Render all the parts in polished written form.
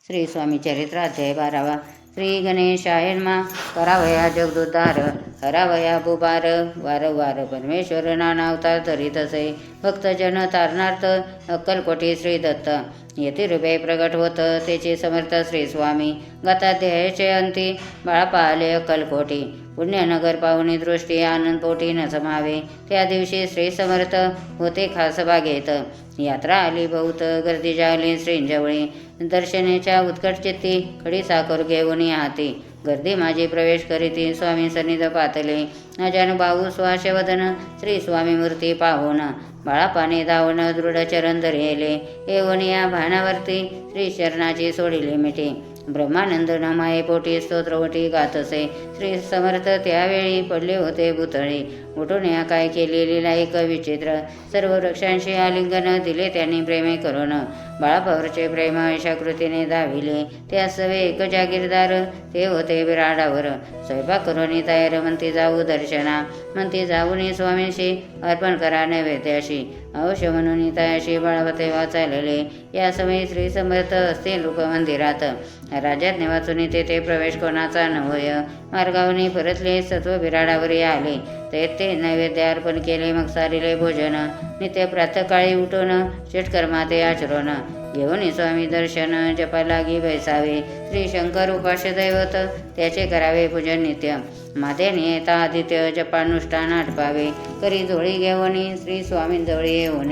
श्री स्वामी चरित्र अध्याय 12. श्री गणेशाय नमः. करावया जगदोद्धार, हरावया बुबार, वारंवार परमेश्वर नाना अवतार धरीत असे. भक्तजन तारणार्थ अक्कलकोटी श्री दत्त येथे रूपे प्रगट होत. त्याचे समर्थ श्री स्वामी गताध्यायाचे अंती बाळापा आले अक्कलकोटी. पुण्यनगर पाहुणी दृष्टी आनंद पोटी न समावे. त्या दिवशी श्री समर्थ होते खास बागेत. यात्रा आली बहुत, गर्दी जागली श्रींजवळी. दर्शनेच्या उत्कट चित्ती खडी साखर घेऊन हाती. गर्दी माझी प्रवेश करीती स्वामी सन्निध पातले. अजानुबाहू स्वाशवदन श्री स्वामी मूर्ती पाहून बाळापाने धावून दृढ चरण धरिले. येऊन या भानावरती श्री शरणाची सोडिले मिठी. ब्रह्मानंद माये पोटी स्तोत्रवटी गातसे. श्री समर्थ त्यावेळी पडले होते भुतळी. उठून या काय केलेली लायक विचित्र. सर्व वृक्षांशी आलिंगन दिले त्यांनी प्रेमे करून. बाळापावरचे प्रेम अशा कृतीने धाविले. त्या सवे एक जागीरदार ते होते बिराडावर. स्वयंपाक करून तयार म्हणती जाऊ दर्शना. म्हणती जाऊन स्वामींशी अर्पण करा नैवेद्याशी. अवश्य म्हणून तयाशी बाळापते वाचायले. या समयी श्री समर्थ असतील रूप मंदिरात. राजाज्ञा वाचून तेथे प्रवेश कोणाचा न होय. मार्गावनी परतले सत्व बिराडावरी आले. ते नैवेद्य अर्पण केले. मग सारिले भोजन. नित्य प्रातःकाळी उठून षटकर्मा ते आचरण. घेऊन स्वामी दर्शन जपा लागी बैसावे. श्री शंकर उपास्य दैवत त्याचे करावे पूजन नित्य. माध्याने येता आदित्य जपानुष्ठान आटपावे. करी जोळी घेऊन श्री स्वामींजवळी येऊन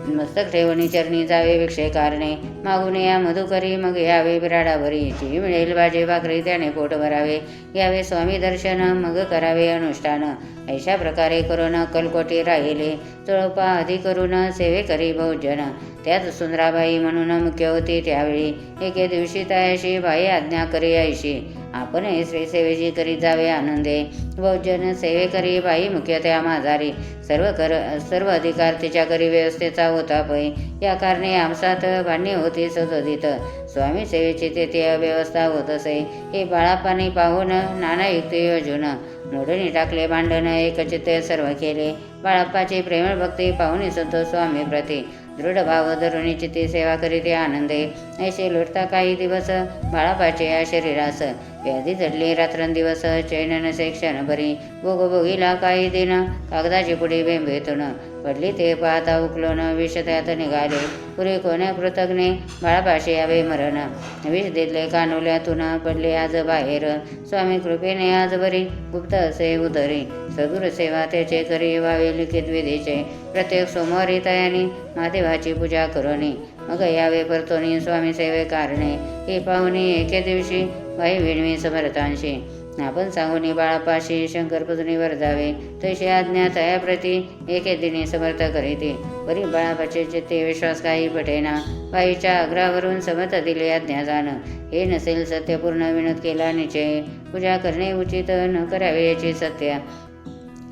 मस्तक ठेवणी चरणी जावे भिक्षे कारणे. मागून या मधुकरी मग यावे बिराडावरी. जी मिळेल भाजी भाकरी त्याने पोट भरावे. घ्यावे स्वामी दर्शन मग करावे अनुष्ठान. अशा प्रकारे करून अक्कलकोटी राहिले. चळपा आधी करून सेवे करी बहुजन. त्यात सुंदराबाई म्हणून मुख्य होती त्यावेळी. एके दिवशी तयाशी बाई आज्ञा करी ऐशी. आपण श्री सेवेची करीत जावे आनंदे. बहुजन सेवे करी बाई मुख्य त्या माझारी. सर्व अधिकार तिच्या करी व्यवस्थेचा होता पै. या कारणे आमसात भांडणे होती सदोदित. स्वामी सेवेची तेथे अव्यवस्था होत असे. हे बाळापाने पाहून नाना युक्ती योजून मोडून टाकले भांडण. एकचित्त सर्व केले. बाळाप्पाची प्रेमळ भक्ती पाहून संतोष स्वामी प्रती. दृढ भाव धरुणी चित्ती सेवा करीते आनंदे. ऐसे लुटता काही दिवस बाळापाचे या शरीरास. व्याधी जडली रात्रंदिवस चैन नसे क्षणभरी. भोगभोगीला काही दिन कागदाची पुढी बेंबेतून. पडली ते पाहता उकलून विष त्यात निघाले. पुरे कोण्या कृतज्ञे बाळापाशी यावे मरण. विष दिले कानोल्यातून पडले आज बाहेर. स्वामी कृपेने आज बरी गुप्त असे उदरी. सदूर सेवा त्याचे करी व्हावे लिखित विधीचे. प्रत्येक सोमवारी तयानी महादेवाची पूजा करोनी. मग यावे परतोनी स्वामी सेवे कारणे. हे पाहुणी एके दिवशी बाई विणवी समर्थांशी. आपण सांगून बाळापाशी शंकर पुजनीवर जावे. तशी आज्ञा तयाप्रती एके दिनी समर्थ करीते. वरी बाळापाचे चित्ते विश्वास काही पटेना. बाईच्या आग्रहावरून समर्थ दिले आज्ञा जाण. हे नसेल सत्यपूर्ण विनोद केला निश्चय. पूजा करणे उचित न करावे याची सत्य.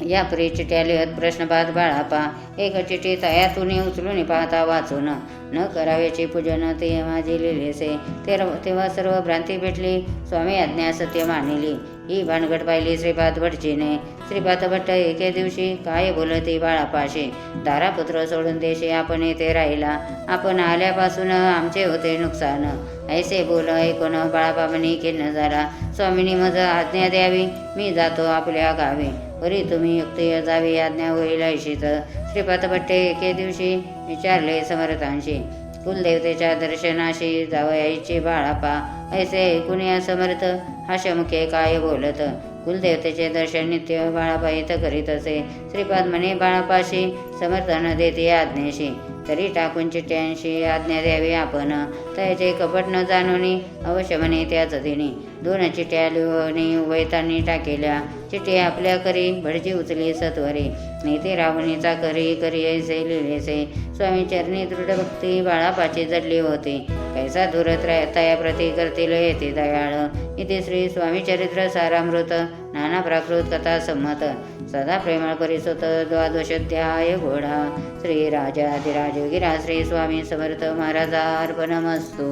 या परी चिठ्या लिहत प्रश्नपात बाळापा. एक चिठी तयातून उचलून पाहता वाचून. न कराव्याचे पूजन ते माझे लिहिलेसे. तेव्हा सर्व भ्रांती भेटली. स्वामी आज्ञा सत्य मानिली. ही भानगड पाहिली श्रीपाद भटजीने. श्रीपाद भट्ट एके दिवशी काय बोलती बाळापाशी. दारापुत्र सोडून देशी आपण येथे राहिला. आपण आल्यापासून आमचे होते नुकसान. ऐसे बोल ऐकून बाळापा म्हणी खिन्न झाला. स्वामींनी मज आज्ञा द्यावी. मी जातो आपल्या गावी. वरी तुम्ही युक्ती जावी आज्ञा होईल ऐशीच. श्रीपाद भट्टे एके दिवशी विचारले समर्थांशी. कुलदेवतेच्या दर्शनाशी जावयाची बाळापा. ऐसे ऐकून या समर्थ हास्यमुखे काय बोलत. कुलदेवतेचे दर्शन नित्य बाळापा इथं करीत असे. श्रीपाद म्हणे बाळापाशी समर्थन देते आज्ञेशी. तरी टाकून चिठ्ठ्यांशी आज्ञा द्यावी आपण. त्याचे कपट न जाणून अवश्य म्हणे त्याच दिनी. 2 चिठ्ठ्या लिहून उभयतांनी टाकेल्या. चिठ्ठी आपल्या करी भटजी उचली सत्वरी. नेते राहुणीचा करी करी ऐसे लिहिलेसे. स्वामी चरणी दृढ भक्ती बाळापाची जडली होती. कैसा दूरत तयाप्रती करतील येते दयाळ. इथे श्री स्वामी चरित्र सारामृत नाना प्राकृत कथा संमत. सदा प्रेमळ करीसोत द्वादशोध्याय घोडा. श्री राजाधिराज गिरा श्री स्वामी समर्थ महाराजार्पणमस्तु.